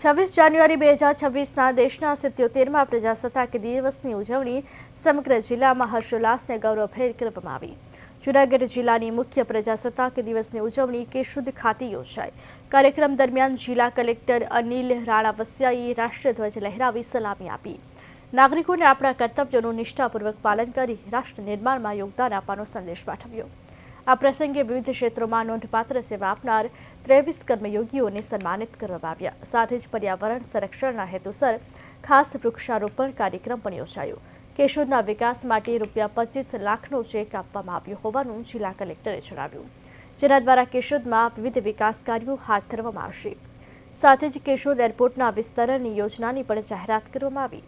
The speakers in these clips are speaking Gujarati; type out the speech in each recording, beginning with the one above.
26 જાન્યુઆરી 2026ના દેશના 77મા પ્રજાસત્તાક દિવસની ઉજવણી સમગ્ર જિલ્લામાં હર્ષોલ્લાસને ગૌરવભેર કરવામાં આવી। જૂનાગઢ જિલ્લાની મુખ્ય પ્રજાસત્તાક દિવસની ઉજવણી કેશોદ ખાતે યોજાઈ। કાર્યક્રમ દરમિયાન જિલ્લા કલેક્ટર અનિલ રાણાવસિયાએ રાષ્ટ્રધ્વજ લહેરાવી સલામી આપી। નાગરિકોને આપણા કર્તવ્યોનું નિષ્ઠાપૂર્વક પાલન કરી રાષ્ટ્ર નિર્માણમાં યોગદાન આપવાનો સંદેશ પાઠવ્યો। આ પ્રસંગે વિવિધ ક્ષેત્રોમાં નોંધપાત્ર સેવા આપનાર 23 કર્મયોગીઓને સન્માનિત કરવામાં આવ્યા। સાથે જ પર્યાવરણ સંરક્ષણના હેતુસર ખાસ વૃક્ષારોપણ કાર્યક્રમ પણ યોજાયો। કેશોદના વિકાસ માટે ₹25 લાખનો ચેક આપવામાં આવ્યો હોવાનું જિલ્લા કલેક્ટરે જણાવ્યું, જેના દ્વારા કેશોદમાં વિવિધ વિકાસ કાર્યો હાથ ધરવામાં આવશે। સાથે જ કેશોદ એરપોર્ટના વિસ્તરણની યોજનાની પણ જાહેરાત કરવામાં આવી।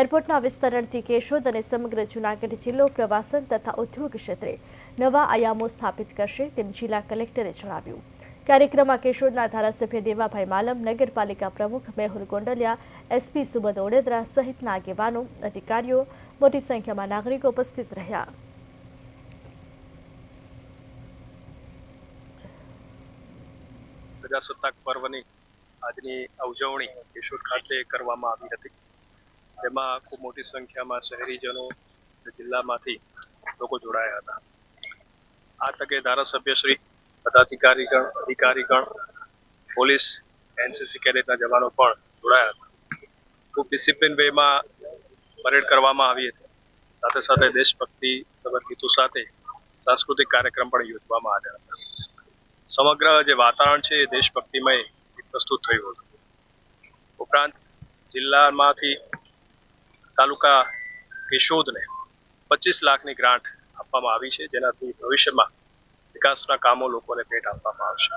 એરપોર્ટના વિસ્તરણથી કેશોદ અને સમગ્ર જૂનાગઢ જિલ્લો પ્રવાસન તથા ઉદ્યોગ ક્ષેત્રે નવા આયામો સ્થાપિત કરશે તેમ જિલ્લા કલેક્ટરે જણાવ્યું। કાર્યક્રમમાં કેશોદના ધારાસભ્ય દેવાભાઈ માલમ, નગરપાલિકા પ્રમુખ મેહુલ ગોંડલિયા, એસપી સુબોધ ઓડેદરા સહિતના આગેવાનો, અધિકારીઓ, મોટી સંખ્યામાં નાગરિકો ઉપસ્થિત રહ્યા। પ્રજાસત્તાક પર્વની આજની ઉજવણી કેશોદ ખાતે કરવામાં આવી હતી, જેમાં ખૂબ મોટી સંખ્યામાં શહેરીજનો જિલ્લામાંથી લોકો જોડાયા હતા। આ તકે ધારાસભ્યશ્રી, પદાધિકારીગણ, અધિકારીગણ, પોલીસ, એનસીસી કેડેટના જવાનો પણ જોડાયા હતા। ખૂબ ડિસિપ્લિન વેમાં પરેડ કરવામાં આવી હતી। સાથે સાથે દેશભક્તિ સભર ગીતો સાથે સાંસ્કૃતિક કાર્યક્રમ પણ યોજવામાં આવ્યા હતા। સમગ્ર જે વાતાવરણ છે એ દેશભક્તિમય પ્રસ્તુત થયું હતું। ઉપરાંત જિલ્લામાંથી તાલુકા કેશોદને 25 લાખની ગ્રાન્ટ આપવામાં આવી છે, જેનાથી ભવિષ્યમાં વિકાસના કામો લોકોને ભેટ આપવામાં આવશે।